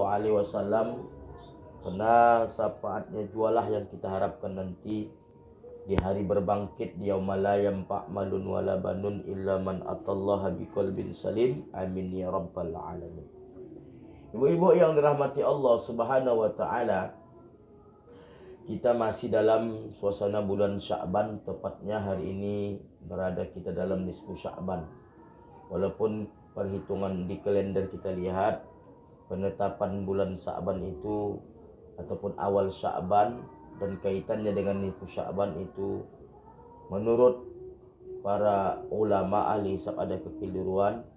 Alaihi Wasallam, karena syafaatnya jualah yang kita harapkan nanti di hari berbangkit, di yaumala la yanfa' malun wala banun illa man atallaha biqalbin salim. Amin ya rabbal alamin. Ibu-ibu yang dirahmati Allah Subhanahu wa taala, kita masih dalam suasana bulan Sya'ban, tepatnya hari ini berada kita dalam nisfu Sya'ban. Walaupun perhitungan di kalender kita lihat penetapan bulan Sya'ban itu ataupun awal Sya'ban dan kaitannya dengan nisfu Sya'ban itu menurut para ulama ahli hisab ada kekeliruan,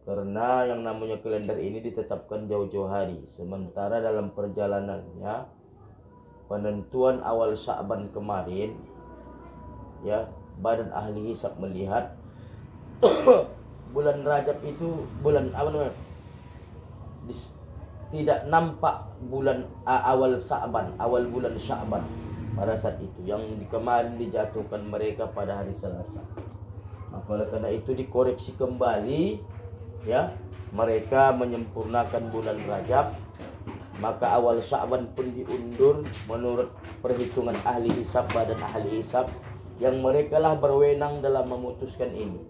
karena yang namanya kalender ini ditetapkan jauh-jauh hari, sementara dalam perjalanannya penentuan awal Sya'ban kemarin, ya, badan ahli hisab melihat bulan Rajab itu bulan apa namanya, tidak nampak bulan awal Sya'ban, awal bulan Sya'ban pada saat itu, yang kemarin dijatuhkan mereka pada hari Selasa. Maka oleh karena itu dikoreksi kembali, ya, mereka menyempurnakan bulan Rajab, maka awal Sya'ban pun diundur menurut perhitungan ahli hisab, badan ahli hisab yang mereka lah berwenang dalam memutuskan ini,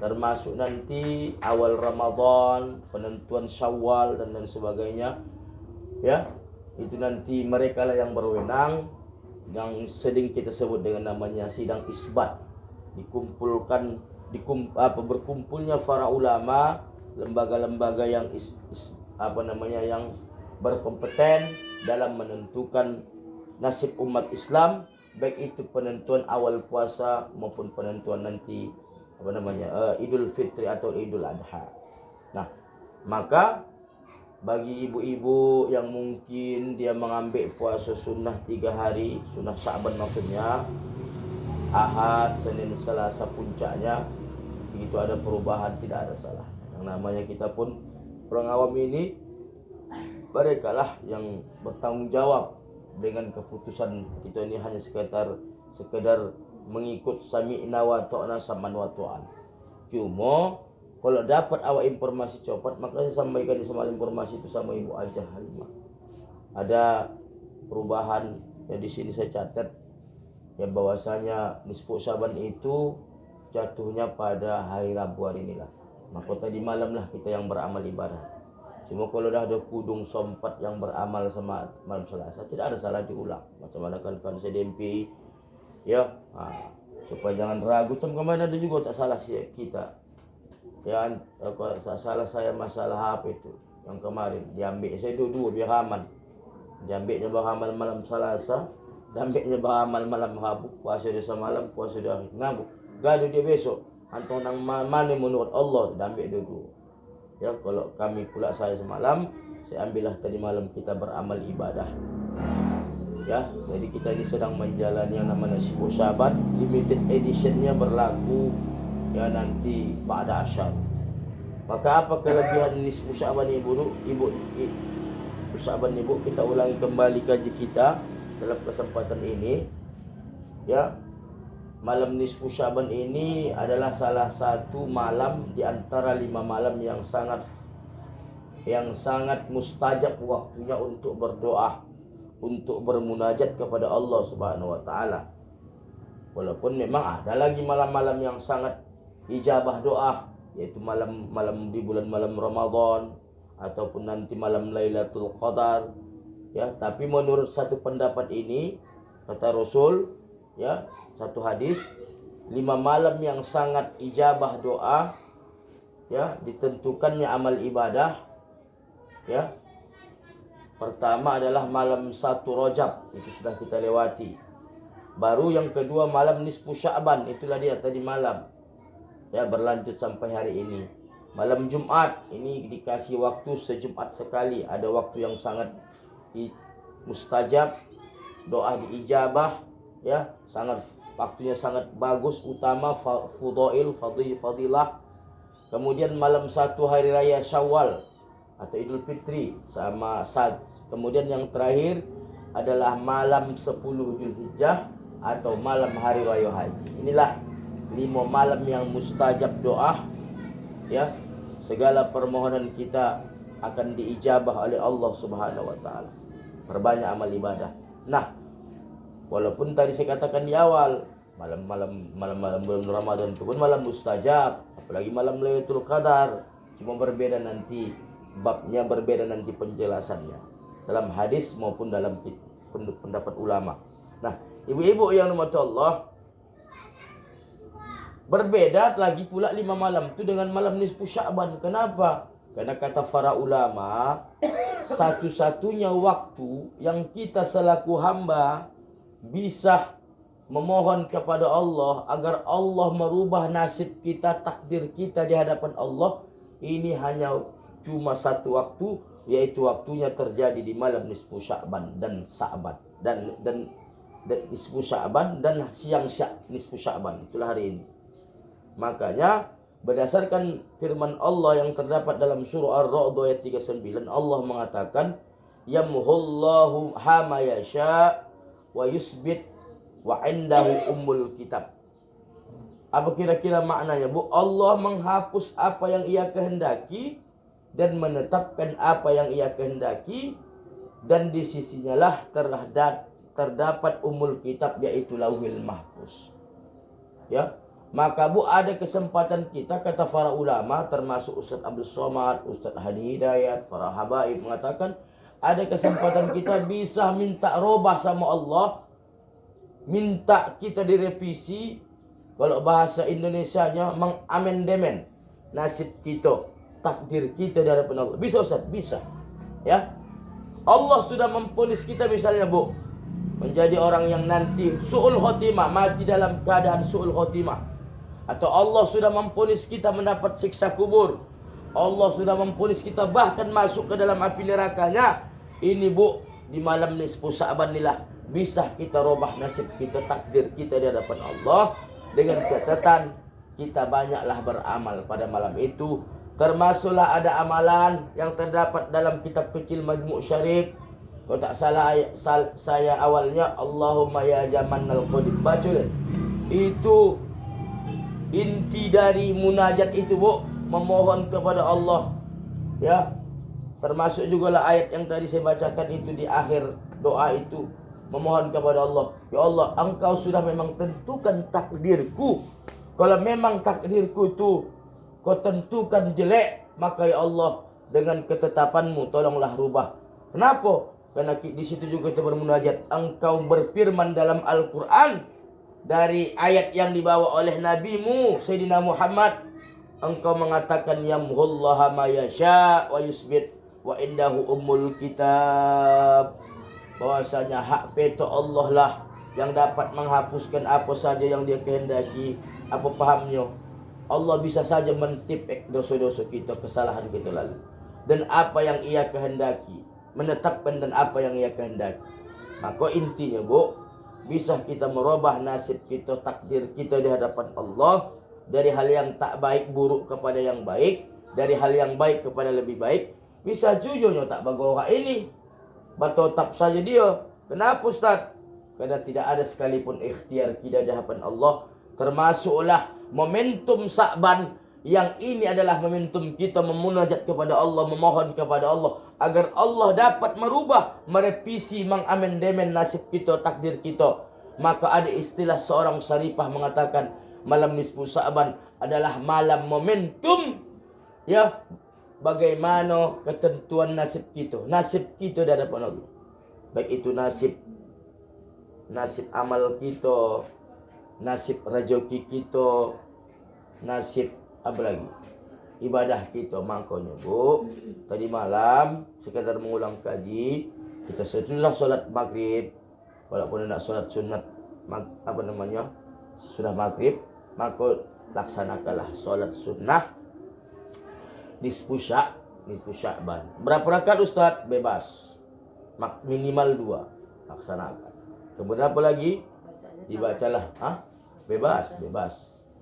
termasuk nanti awal Ramadan, penentuan Syawal dan lain sebagainya, ya, itu nanti mereka lah yang berwenang, yang sering kita sebut dengan namanya sidang isbat. Berkumpulnya para ulama, lembaga-lembaga yang yang berkompeten dalam menentukan nasib umat Islam, baik itu penentuan awal puasa maupun penentuan nanti Idul Fitri atau Idul Adha. Nah, maka bagi ibu-ibu yang mungkin dia mengambil puasa sunnah 3 hari, sunnah Sya'ban maksudnya, Ahad, Senin, Selasa puncaknya, begitu ada perubahan tidak ada salah. Yang namanya kita pun orang awam ini, mereka lah yang bertanggung jawab dengan keputusan kita ini, hanya sekedar mengikut sami'na wa ta'na saman wa ta'an. Cuma kalau dapat awak informasi cepat, maka saya sampaikan di semua informasi itu sama Ibu Ajah Halimah. Ada perubahan ya, di sini saya catat ya, bahwasanya nisfu Sya'ban itu jatuhnya pada hari Rabu hari inilah. Maka tadi malam lah kita yang beramal ibadah. Cuma kalau dah ada kudung sompat yang beramal sama malam Selasa, tidak ada salah diulang. Macam mana kan saya DMP, ya, supaya jangan ragu. Macam kemarin ada juga tak salah kita, ya, tak salah saya masalah HP itu yang kemarin diambil saya dua biar aman. Diambilnya beramal malam Selasa, diambilnya beramal malam Rabu, puasa dia semalam, puasa dia ngabuk, gaduh dia besok. Antung nang mana menurut Allah, diambil dua. Ya, kalau kami pula saya semalam, saya ambillah tadi malam kita beramal ibadah. Ya, jadi kita ini sedang menjalani yang namanya nisfu Sya'ban, limited editionnya berlaku ya nanti ba'da asyar. Maka apa kelebihan nisfu Sya'ban ibu? Sya'ban ibu, kita ulangi kembali kaji kita dalam kesempatan ini. Ya, malam nisfu Sya'ban ini adalah salah satu malam di antara 5 malam yang sangat mustajab waktunya untuk berdoa, untuk bermunajat kepada Allah Subhanahu wa taala. Walaupun memang ada lagi malam-malam yang sangat ijabah doa, yaitu malam di bulan malam Ramadan ataupun nanti malam Lailatul Qadar, ya, tapi menurut satu pendapat ini, kata Rasul, ya, satu hadis, 5 malam yang sangat ijabah doa, ya, ditentukannya amal ibadah, ya. Pertama adalah malam 1 Rajab, itu sudah kita lewati. Baru yang kedua malam nisfu Sya'ban, itulah dia tadi malam, ya, berlanjut sampai hari ini. Malam Jumat ini dikasih waktu sejumat sekali, ada waktu yang sangat mustajab, doa diijabah, ya, waktunya sangat bagus, utama, fadilah. Kemudian malam 1 hari raya Syawal atau Idul Fitri sama saat. Kemudian yang terakhir adalah malam 10 Zulhijjah atau malam hari raya haji. Inilah 5 malam yang mustajab doa, ya. Segala permohonan kita akan diijabah oleh Allah Subhanahu wa taala. Perbanyak amal ibadah. Nah, walaupun tadi saya katakan di awal, malam-malam bulan Ramadan itu pun malam mustajab, apalagi malam Lailatul Qadar. Cuma berbeda nanti babnya, berbeda nanti penjelasannya dalam hadis maupun dalam pendapat ulama. Nah, ibu-ibu yang dirahmati Allah, berbeda lagi pula 5 malam itu dengan malam nisfu Sya'ban. Kenapa? Karena kata para ulama, satu-satunya waktu yang kita selaku hamba bisa memohon kepada Allah agar Allah merubah nasib kita, takdir kita di hadapan Allah, ini hanya cuma satu waktu, yaitu waktunya terjadi di malam nisfu Sya'ban dan Sya'ban dan nisfu Sya'ban dan siang nisfu Sya'ban. Itulah hari ini. Makanya berdasarkan firman Allah yang terdapat dalam surah Ar-Ra'd ayat 39, Allah mengatakan yamhullahu hama yasha wa yusbit wa indahu ummul kitab. Apa kira-kira maknanya, Bu? Allah menghapus apa yang Ia kehendaki dan menetapkan apa yang Ia kehendaki, dan di sisinya lah terdapat ummul kitab, yaitu Lauhil Mahfuz. Ya. Maka Bu, ada kesempatan kita, kata para ulama termasuk Ustaz Abdul Somad, Ustaz Hadi Hidayat, para habaib mengatakan ada kesempatan kita bisa minta robah sama Allah, minta kita direvisi, kalau bahasa Indonesianya mengamandemen nasib kita, takdir kita di hadapan Allah. Bisa Ustaz? Bisa. Ya. Allah sudah memvonis kita misalnya, Bu, menjadi orang yang nanti su'ul khotimah, mati dalam keadaan su'ul khotimah. Atau Allah sudah memvonis kita mendapat siksa kubur. Allah sudah memvonis kita bahkan masuk ke dalam api nerakanya. Ini, Bu, di malam nisfu Sya'ban inilah bisa kita robah nasib kita, takdir kita di hadapan Allah, dengan catatan kita banyaklah beramal pada malam itu. Termasuklah ada amalan yang terdapat dalam kitab kecil Majmu' Syarif. Kalau tak salah saya awalnya Allahumma ya Jamannal Qadir. Baca itu inti dari munajat itu, Bu, memohon kepada Allah. Ya. Termasuk juga lah ayat yang tadi saya bacakan itu di akhir doa itu, memohon kepada Allah, ya Allah, Engkau sudah memang tentukan takdirku. Kalau memang takdirku itu Kau tentukan jelek, maka ya Allah, dengan ketetapanmu tolonglah rubah. Kenapa? Karena di situ juga kita bermunajat. Engkau berfirman dalam Al-Quran dari ayat yang dibawa oleh nabimu Sayyidina Muhammad, engkau mengatakan yamhullaha ma yasha wa yusbit wa indahu ummul kitab, bahwasanya hak veto Allah lah yang dapat menghapuskan apa saja yang Dia kehendaki. Apa pahamnya? Allah bisa saja mentipek dosa-dosa kita, kesalahan kita lalu, dan apa yang Ia kehendaki, menetapkan dan apa yang Ia kehendaki. Maka intinya, Bu, bisa kita merubah nasib kita, takdir kita di hadapan Allah, dari hal yang tak baik buruk kepada yang baik, dari hal yang baik kepada lebih baik. Bisa jujurnya tak bagora ini, batotap saja dia. Kenapa Ustaz? Karena tidak ada sekalipun ikhtiar kita di hadapan Allah. Termasuklah momentum Sya'ban yang ini adalah momentum kita memunajat kepada Allah, memohon kepada Allah agar Allah dapat merubah, merevisi, mengamandemen nasib kita, takdir kita. Maka ada istilah seorang syarifah mengatakan malam nisfu Sya'ban adalah malam momentum, ya, bagaimana ketentuan nasib kita di hadapan Allah. Baik itu nasib amal kita, nasib rezeki kita, nasib apa lagi, ibadah kita. Makanya, Bu, tadi malam sekadar mengulang kaji, kita sudah solat maghrib, walaupun tidak solat sunat sudah maghrib, maka laksanakanlah solat sunnah nisfu Sya'ban. Berapa rakaat Ustaz? Bebas, minimal 2, laksanakan. Kemudian apa lagi? Dibacalah. Bebas.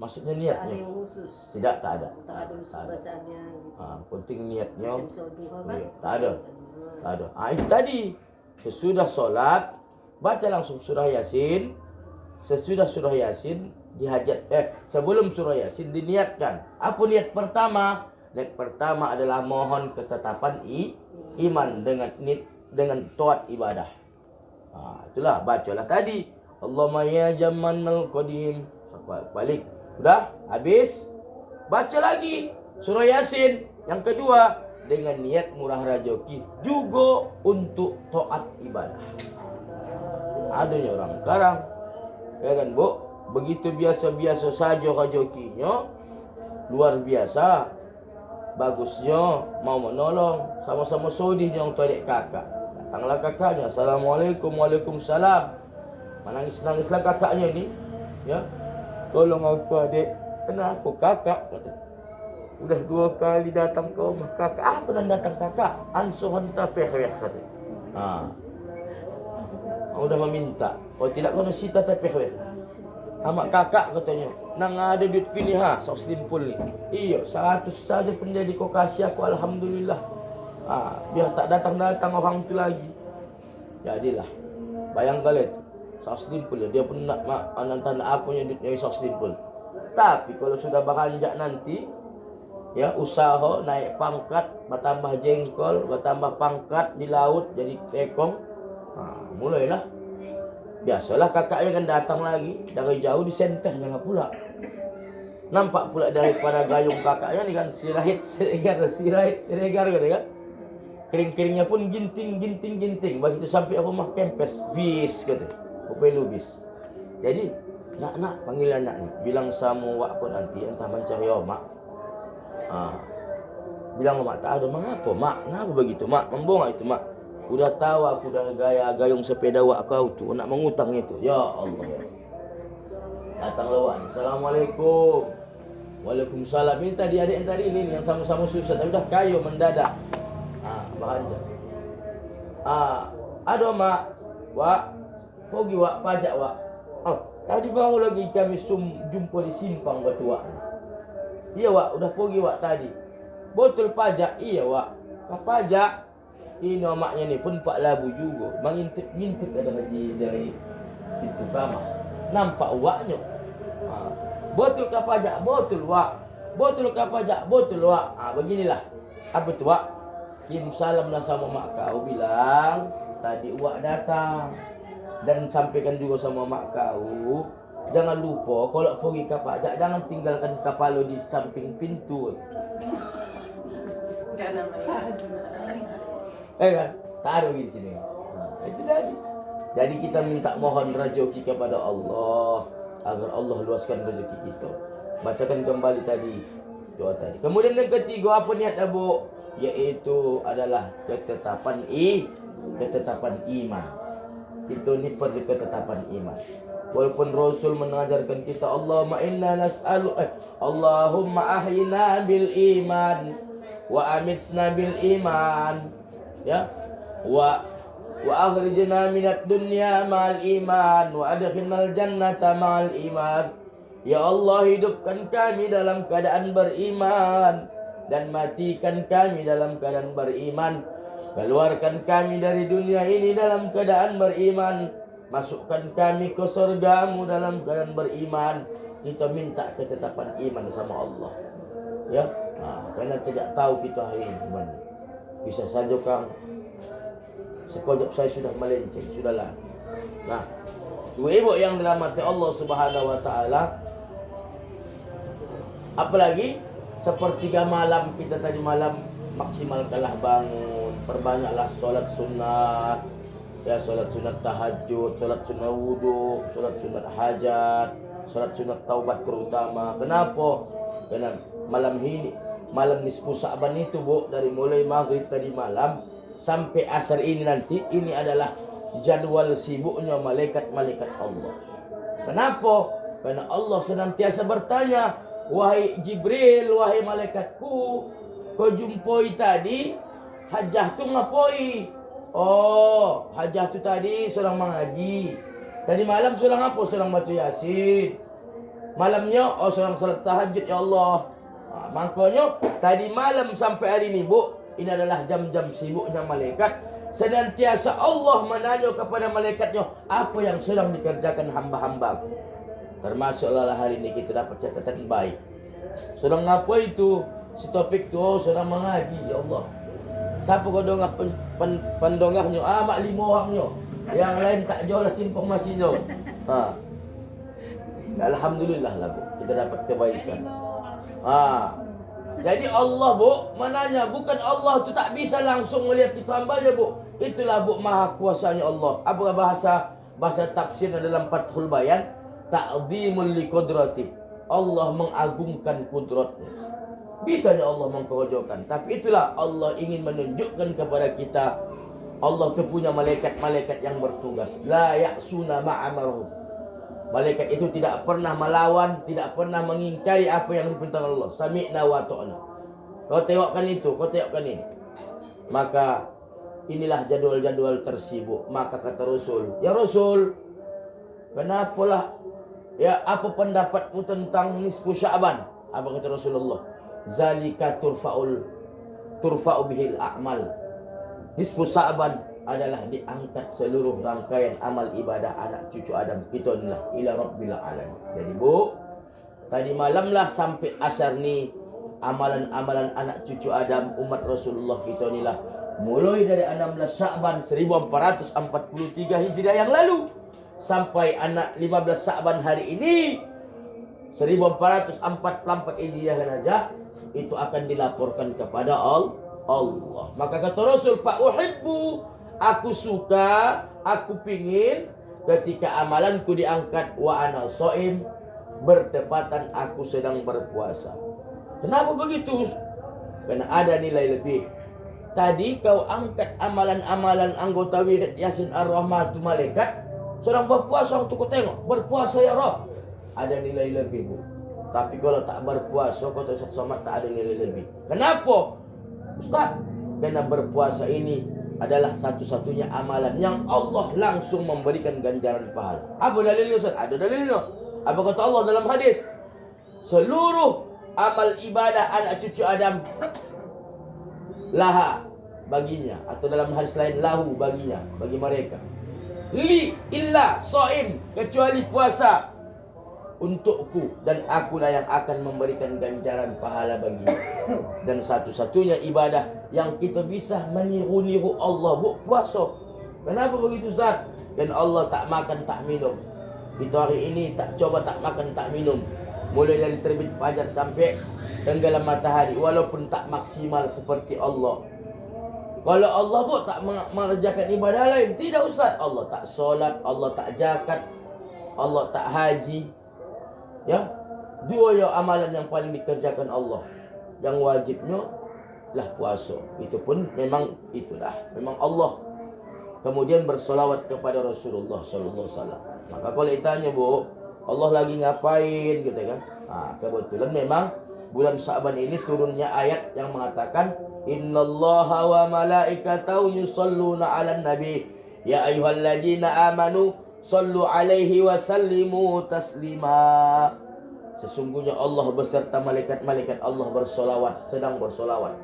Maksudnya niatnya. Tak ada yang khusus. Tidak, tak ada. Tak ada khusus bacaannya. Penting niatnya. Macam soal duha kan? Tak ada. Itu tadi. Sesudah solat, baca langsung surah Yasin. Sesudah surah Yasin sebelum surah Yasin diniatkan. Apa niat pertama? Niat pertama adalah mohon ketetapan iman dengan taat ibadah. Itulah bacalah tadi. Allahumma ya Jamanal Qadim. Balik. Sudah habis. Baca lagi surah Yasin. Yang kedua dengan niat murah rezeki juga untuk taat ibadah. Adanya orang sekarang, ya kan Bu, begitu biasa-biasa saja rezekinya, luar biasa. Bagusnya mau menolong, sama-sama sodih yang adik kakak. Datanglah kakaknya, Assalamualaikum, Waalaikumsalam. Menangis-nangislah kakaknya ini, ya. Tolong aku adik. Kenapa kakak? Udah 2 kali datang ke rumah kakak. Apa yang datang kakak? Ansuhan tapeh-weh kata. Udah meminta. Oh tidak kena sita tapeh-weh. Amak kakak katanya, nang ada duit pilih sok selimpul ni. Iya, 100 saja pun jadi kau kasih aku, alhamdulillah. Biar tak datang-datang orang tu lagi. Jadilah. Bayangkan itu. Sok selimpul dia pun nak nonton apanya duitnya sok selimpul. Tapi kalau sudah beranjak nanti, ya usaha naik pangkat, bertambah jengkol, bertambah pangkat di laut jadi tekong. Mulailah. Biasalah kakaknya kan datang lagi dari jauh disentehnya pula. Nampak pula daripada gayung kakaknya ni kan sirahit siregar gitu kan. Kering-keringnya pun ginting. Begitu sampai rumah kempes bis gitu. Upelu bis. Jadi nak panggil anak ni, bilang sama wak ko nanti entah mencari mak. Bilang mak tak ada mengapa mak? Kenapa begitu mak? Membongak itu mak. Udah tahu aku dah gayung sepeda wak kau tu nak mengutang itu. Ya Allah. Datanglah wak. Assalamualaikum. Waalaikumsalam. Minta dia adik yang tadi ni yang sama-sama susah tapi dah kayu mendadak. Bahanja. Ada mak. Wak. Pergi wak pajak wak. Tadi baru lagi kami jumpa di simpang batu wak. Iya wak, udah pergi wak tadi. Botol pajak, iya wak. Pajak. Ini maknya ni pun 4 labu juga. Mengintip ada haji dari itu kamar. Nampak waknya. Botol ke pajak, botol wak. Botol ke pajak, botol wak. Beginilah. Apa tu wak? Kim salamlah sama mak kau bilang tadi wak datang. Dan sampaikan juga sama mak kau, jangan lupa kalau pergi ke pajak jangan tinggalkan kepala di samping pintu. Kan? Taruh di sini. Itu tadi. Jadi kita minta mohon rezeki kepada Allah agar Allah luaskan rezeki kita. Bacakan kembali tadi doa tadi. Kemudian yang ketiga apa niat Abu? Yaitu adalah ketetapan iman. Kita ni perlu ketetapan iman. Walaupun Rasul mengajarkan kita Allahumma inna nas'alu Allahumma ahyina bil iman wa amitsna bil iman. Ya. Wa akhrijna minad dunya ma'al iman wa adkhilnal jannata ma'al iman. Ya Allah, hidupkan kami dalam keadaan beriman dan matikan kami dalam keadaan beriman. Keluarkan kami dari dunia ini dalam keadaan beriman. Masukkan kami ke surgamu dalam keadaan beriman. Kita minta ketetapan iman sama Allah. Ya, karena tidak tahu kita hari ini gimana. Bisa saja Kang, sekejap saya sudah melenceng, sudahlah. Nah, ibu yang dirahmati Allah Subhanahu Wa Taala. Apalagi sepertiga malam kita tadi malam maksimalkanlah bangun, perbanyaklah solat sunat, ya solat sunat tahajud, solat sunat wudu, solat sunat hajat, solat sunat taubat terutama. Kenapa? Karena malam nisfu Sa'ban itu Bu, dari mulai maghrib tadi malam sampai asar ini nanti, ini adalah jadwal sibuknya malaikat-malaikat Allah. Kenapa? Karena Allah senantiasa bertanya, wahai Jibril, wahai malaikatku, kau jumpai tadi hajah tu ngapoi? Oh, hajah tu tadi seorang mengaji. Tadi malam seorang apa? Seorang baca Yasin. Malamnya seorang salat tahajud ya Allah. Makanya tadi malam sampai hari ini Bu, ini adalah jam-jam sibuknya malaikat. Senantiasa Allah menanya kepada malaikatnya apa yang sedang dikerjakan hamba-hamba. Termasuklah hari ini kita dapat catatan baik. Sedang apa itu? Si Topik tu sedang mengaji, ya Allah. Siapa kau dongah pendongahnya? Mak 5 orangnya. Yang lain tak jauh lah informasinya. Alhamdulillah lah Bu, kita dapat kebaikan. Jadi Allah Bu, mananya bukan Allah tu tak bisa langsung melihat itu hambanya Bu. Itulah Bu maha kuasanya Allah. Apa bahasa tafsir dalam Fathul Bayan? Ta'zimul liqudrati. Allah mengagungkan kudratnya. Bisanya Allah mengkerojokan. Tapi itulah Allah ingin menunjukkan kepada kita, Allah tu punya malaikat-malaikat yang bertugas. La ya'suna ma'amaruhum. Malaikat itu tidak pernah melawan, tidak pernah mengingkari apa yang diperintahkan Allah. Sami'na wa ta'na. Kau tengokkan itu, kau tengokkan ini. Maka inilah jadwal-jadwal tersibuk. Maka kata Rasul, ya Rasul, kenapalah, ya apa pendapatmu tentang nisfu Sya'ban? Apa kata Rasulullah? Zalika turfa'u bihil a'mal. Nisfu Sya'ban adalah diangkat seluruh rangkaian amal ibadah anak cucu Adam kita inilah ila rabbil alamin. Jadi Bu, tadi malamlah sampai asar ni amalan-amalan anak cucu Adam umat Rasulullah kita inilah mulai dari 16 Sya'ban 1443 Hijriah yang lalu sampai anak 15 Sya'ban hari ini 1444 Hijriah saja itu akan dilaporkan kepada Allah. Maka kata Rasul, Pak uhibbu, aku suka, aku pingin ketika amalanku diangkat wa ana shaim, bertepatan aku sedang berpuasa. Kenapa begitu? Karena ada nilai lebih. Tadi kau angkat amalan-amalan anggota wirid Yasin Ar-Rahman tu malaikat sedang berpuasa untuk kau tengok. Berpuasa ya Rabb. Ada nilai lebih Bu. Tapi kalau tak berpuasa, kau tak Somad tak ada nilai lebih. Kenapa? Ustaz, karena berpuasa ini adalah satu-satunya amalan yang Allah langsung memberikan ganjaran pahala. Apa dalilnya Ustaz? Ada dalilnya. Apa kata Allah dalam hadis? Seluruh amal ibadah anak cucu Adam laha baginya, atau dalam hadis lain lahu baginya, bagi mereka. Li illa shaim, kecuali puasa untukku, dan akulah yang akan memberikan ganjaran pahala baginya. Dan satu-satunya ibadah yang kita bisa meniru-niru Allah Bu, puasa. Kenapa begitu Ustaz? Dan Allah tak makan tak minum. Kita hari ini tak coba tak makan tak minum, mulai dari terbit fajar sampai tenggelam matahari, walaupun tak maksimal seperti Allah. Kalau Allah Bu tak mengerjakan ibadah lain, tidak Ustaz. Allah tak solat, Allah tak zakat, Allah tak haji. Ya, dua ya amalan yang paling dikerjakan Allah. Yang wajibnya lah puasa. Itu pun memang itulah, memang Allah. Kemudian bersolawat kepada Rasulullah sallallahu alaihi wasallam. Maka kalau ditanya Bu, Allah lagi ngapain gitu kan? Kebetulan memang bulan Sya'ban ini turunnya ayat yang mengatakan innallaha wa malaikatahu yusholluna 'alan nabi ya ayyuhalladzina amanu shallu 'alaihi wa sallimu taslima. Sesungguhnya Allah beserta malaikat-malaikat Allah bersolawat, sedang bersolawat.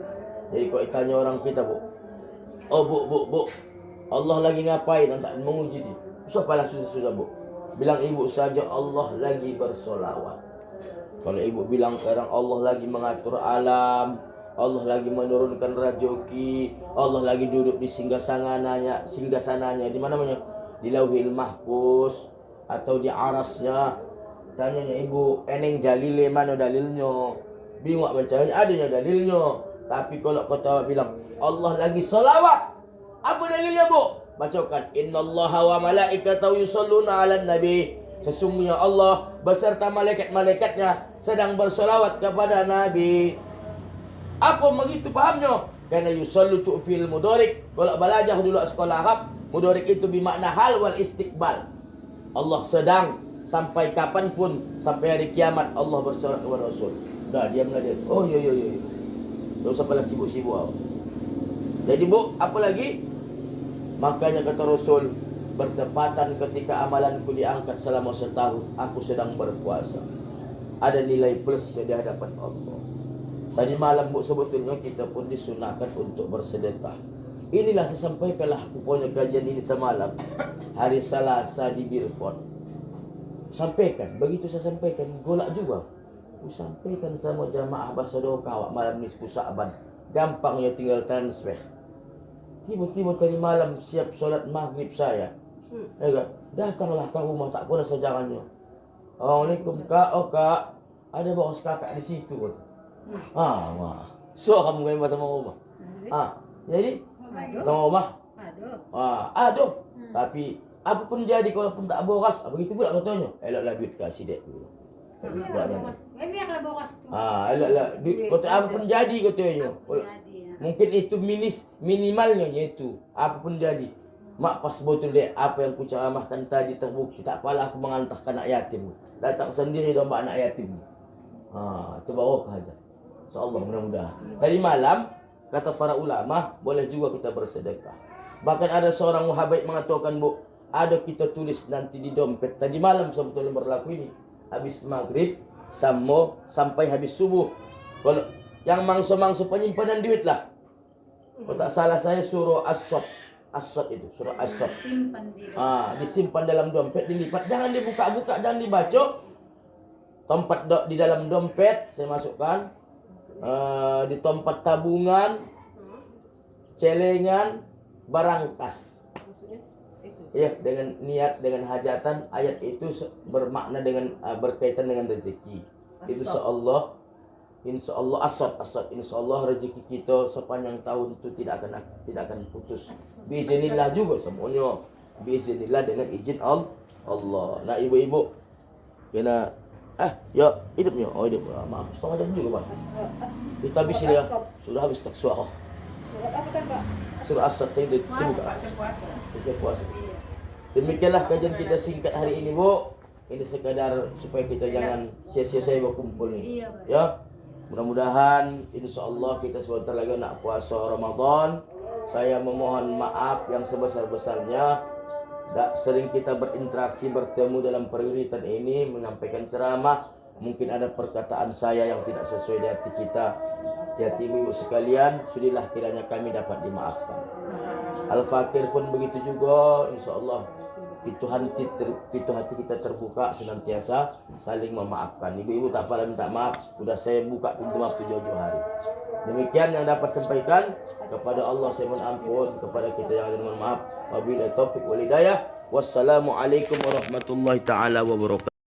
Jadi kalau ditanya orang kita Bu, oh Bu, Allah lagi ngapain? Tak menguji dia. Siapalah susah Bu. Bilang ibu saja Allah lagi bersolawat. Kalau ibu bilang sekarang Allah lagi mengatur alam, Allah lagi menurunkan rezeki, Allah lagi duduk di singgasananya, di mana namanya? Di Lauhil Mahfuz atau di arasnya. Tanyanya ibu, eneng dalile mana dalilnya? Bingung mencari, adanya dalilnya. Tapi kalau kau bilang Allah lagi solawat, apa dalilnya Bu? Bacakan innallaha wa malaikatahu yusholluna 'alan nabi. Sesungguhnya Allah beserta malaikat-malaikatnya sedang bersolawat kepada Nabi. Apa begitu pahamnya? Karena yusollu tu fil mudharik. Kalau belajar dulu sekolah Arab, mudharik itu bermakna hal wal istiqbal. Allah sedang, sampai kapanpun, sampai hari kiamat Allah bersolawat kepada Rasul. Dah diamlah dia. Oh ya. Tak usah pala sibuk-sibuk. Jadi Bu, apa lagi? Makanya kata Rasul, bertepatan ketika amalanku diangkat selama setahun, aku sedang berpuasa. Ada nilai plusnya di hadapan Allah. Tadi malam Bu, sebetulnya kita pun disunahkan untuk bersedekah. Inilah disampaikanlah aku punya kajian ini semalam, hari Selasa di Birpot. Sampaikan, begitu saya sampaikan, golak juga. ku sampaikan sama jamaah basadoka awak malam ni ku Sa'ban. Gampang ya tinggal transfer. Tiba-tiba tadi malam siap sholat maghrib saya. Datanglah ke rumah tak pernah sejarahnya. Assalamualaikum kak, oh kak, ada bokas kakak di situ. Wah. So kamu main sama rumah. Jadi sama rumah. Aduh. Tapi apapun jadi kalaupun tak boras, begitu pula katanya. Eloklah duit kasih dek dulu. Biarlah boras tu. Eloklah duit kata apapun jadi katanya. Mungkin itu minimalnya itu apapun jadi. Mak pas betul dek apa yang ku ceramahkan tadi terbukti, tak apalah aku mengantarkan anak yatim. Datang sendiri domba anak yatim. Itu barokah aja. InsyaAllah mudah-mudahan. Tadi malam kata para ulama boleh juga kita bersedekah. Bahkan ada seorang muhabaib mengatakan, Bu, ada kita tulis nanti di dompet. Tadi malam sebetulnya berlaku ini. Habis maghrib sampai habis subuh. Kalau yang mangsa-mangsa penyimpanan duit lah. Kalau tak salah saya suruh As-Sot itu, surah As-Sot. Disimpan dalam dompet, dilipat, jangan dibuka-buka, jangan dibaca. Tempat di dalam dompet saya masukkan, di tempat tabungan, celengan, barang kas. Ya, dengan niat, dengan hajatan, ayat itu bermakna dengan berkaitan dengan rezeki. Itu Insya Allah As-Sot. Insya Allah rezeki kita sepanjang tahun itu tidak akan putus. Biiznillah juga semuanya. Biiznillah dengan izin Allah. Nah ibu-ibu, kena hidupnya. Hidup. Maaf, setengah jam juga Pak. Kita habis ini ya. Sudah habis tak suara. Surat apa kan Pak? Surah As-Sot itu buka. Kita puasa. Demikianlah kajian kita singkat hari ini, Bu. Ini sekadar supaya kita jangan sia-sia berkumpul nih. Ya. Mudah-mudahan insya-Allah kita sebentar lagi nak puasa Ramadan. Saya memohon maaf yang sebesar-besarnya. Tak sering kita berinteraksi bertemu dalam perwiritan ini menyampaikan ceramah. Mungkin ada perkataan saya yang tidak sesuai di hati kita. Di hati ibu-ibu sekalian, sudilah kiranya kami dapat dimaafkan. Al-Fakir pun begitu juga, insya-Allah. Pintu hati kita terbuka senantiasa saling memaafkan. Ibu-ibu tak apalah minta maaf, sudah saya buka pintu maaf jauh-jauh hari. Demikian yang dapat sampaikan. Kepada Allah saya mohon ampun, kepada kita yang ada mohon maaf. Wabillahi taufiq wal hidayah. Wassalamualaikum warahmatullahi taala wabarakatuh.